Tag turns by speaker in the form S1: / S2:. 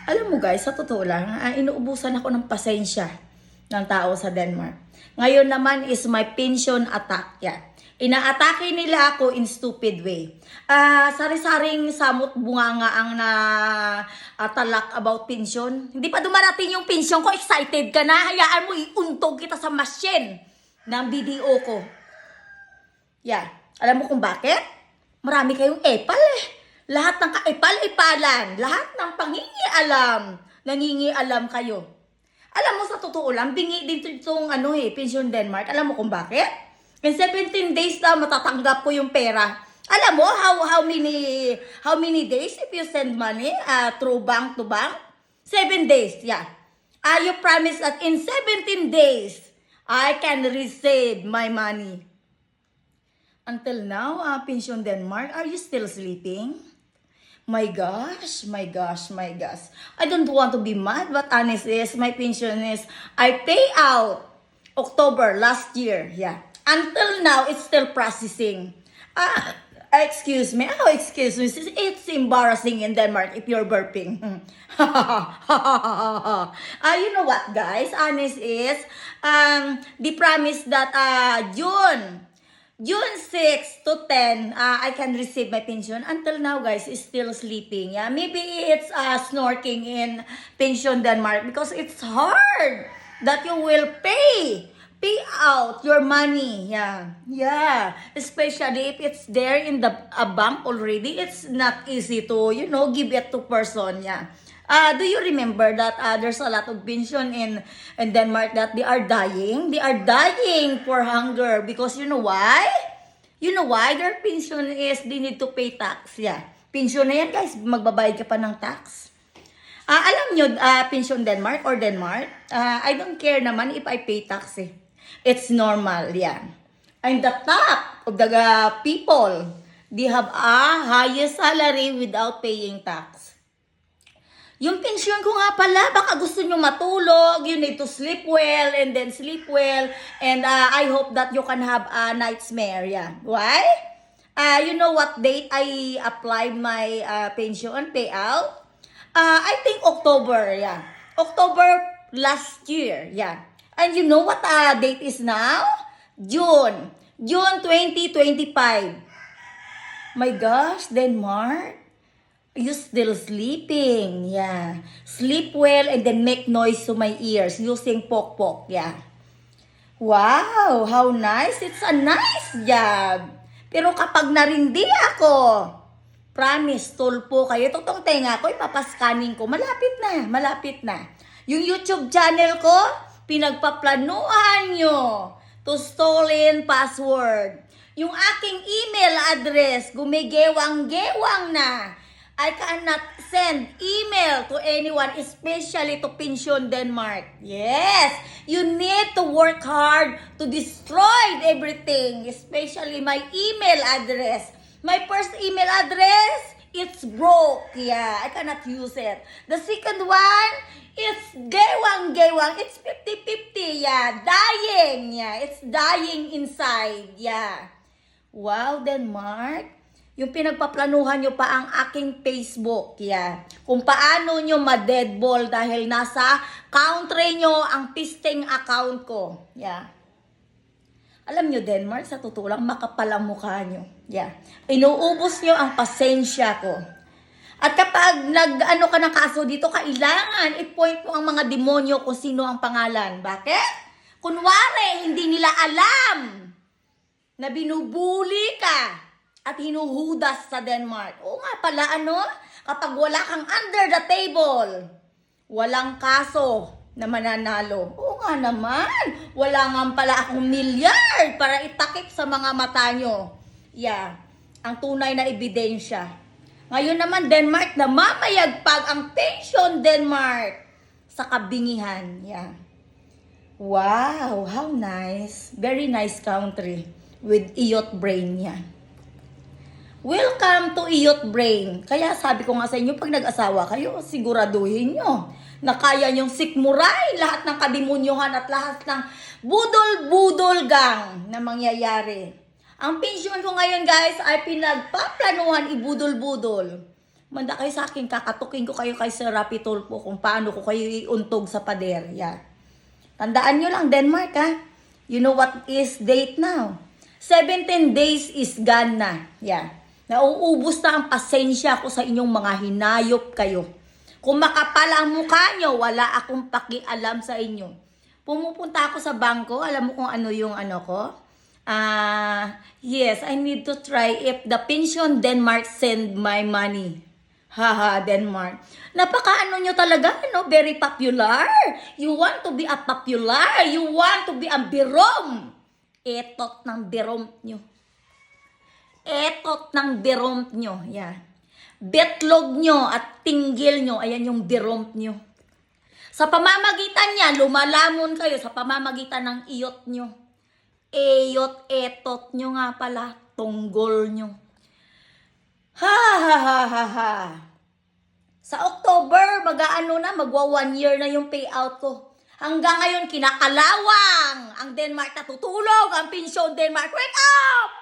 S1: Alam mo guys, sa totoo lang, inuubusan ako ng pasensya ng tao sa Denmark. Ngayon naman is my pension attack. Yan. Inaatake nila ako in stupid way. Sari-saring samot bunga nga ang talak about pension. Hindi pa dumarating yung pension ko, excited ka na. Hayaan mo, iuntog kita sa machine ng BDO ko. Yan. Alam mo kung bakit? Marami kayong epal eh. Lahat ng kaepal-epalan, lahat ng pangingialam, nangingialam kayo. Alam mo, sa totoo lang, bingi din itong Pension Denmark. Alam mo kung bakit? In 17 days na matatanggap ko yung pera. Alam mo, how many days if you send money through bank to bank? 7 days, yeah. You promise that in 17 days, I can receive my money. Until now, Pension Denmark, are you still sleeping? My gosh, my gosh, my gosh. I don't want to be mad, but honest is, my pension is, I pay out October last year, yeah. Until now, it's still processing. Excuse me. Oh, excuse me. It's embarrassing in Denmark if you're burping. You know what, guys? Honest is, the promise that June 6 to 10, I can receive my pension. Until now, guys, is still sleeping. Yeah, maybe it's snorking in Pension Denmark because it's hard that you will pay out your money. Yeah. Especially if it's there in a bank already, it's not easy to give it to person. Yeah. Do you remember that there's a lot of pension in Denmark that they are dying? They are dying for hunger because you know why? You know why? Their pension is they need to pay tax. Yeah. Pension na yan guys, magbabayad ka pa ng tax. Alam nyo, Pension Denmark or Denmark, I don't care naman if I pay tax eh. It's normal, yeah. I'm the top of the people. They have a highest salary without paying tax. Yung pension ko nga pala, baka gusto nyo matulog, you need to sleep well, and then sleep well, and I hope that you can have a nightmare, yeah. Why? You know what date I applied my pension payout? I think October, yeah. October last year, yeah. And you know what date is now? June 2025. My gosh, Denmark. You still sleeping, yeah. Sleep well and then make noise to my ears using pok-pok, yeah. Wow, how nice. It's a nice job. Pero kapag narindi ako, promise, tulpo kayo. Tutong tenga ko, ipapascanning ko. Malapit na. Yung YouTube channel ko, pinagpaplanuhan nyo to stolen password. Yung aking email address, gumigewang-gewang na. I cannot send email to anyone, especially to Pension Denmark. Yes, you need to work hard to destroy everything, especially my email address. My first email address, it's broke. Yeah, I cannot use it. The second one, it's gewang-gewang. It's 50-50. Yeah, dying. Yeah, it's dying inside. Yeah. Wow, Denmark. Yung pinagpaplanuhan nyo pa ang aking Facebook, yeah. Kung paano nyo ma-deadball dahil nasa country nyo ang pisting account ko, yeah. Alam nyo, Denmark, sa totoo lang, makapal ang mukha nyo, yeah. Inuubos nyo ang pasensya ko. At kapag ka ng kaso dito, kailangan i-point mo ang mga demonyo kung sino ang pangalan. Bakit? Kunwari, hindi nila alam na binubuli ka at hinuhudas sa Denmark. Oo nga pala, kapag wala kang under the table, walang kaso na mananalo. Oo nga naman, wala nga pala akong milyard para itakip sa mga mata nyo. Yeah, ang tunay na ebidensya. Ngayon naman, Denmark, namamayagpag ang Pension Denmark sa kabingihan. Yeah. Wow, how nice. Very nice country with iyot brain yan. Welcome to Iyot Brain. Kaya sabi ko nga sa inyo, pag nag-asawa kayo, siguraduhin nyo na kaya nyong sikmuray lahat ng kademonyohan at lahat ng budol-budol gang na mangyayari. Ang pensyon ko ngayon guys ay pinagpaplanuhan ibudol-budol. Manda kayo sa akin, kakatukin ko kayo kay Sir Rapi Tulfo kung paano ko kayo iuntog sa pader. Yeah. Tandaan nyo lang, Denmark ha. You know what is date now? 17 days is gone na. Yeah. Nauubos na ang pasensya ko sa inyong mga hinayop kayo. Kung makapal ang mukha nyo, wala akong pakialam sa inyo. Pumupunta ako sa bangko, alam mo kung ano yung ano ko? Yes, I need to try if the pension Denmark send my money. Haha, Denmark. Napakaano nyo talaga, no? Very popular. You want to be a popular. You want to be a birom. Etot ng birom nyo. Etot ng birom nyo. Yeah. Betlog nyo at tinggil nyo. Ayan yung birom nyo. Sa pamamagitan niya, lumalamon kayo sa pamamagitan ng iyot nyo. Eyot, etot nyo nga pala. Tunggol nyo. Ha ha ha ha ha. Sa October, magwa 1 year na yung payout ko. Hanggang ngayon, kinakalawang ang Denmark natutulog, ang pensyon Denmark. Wake up!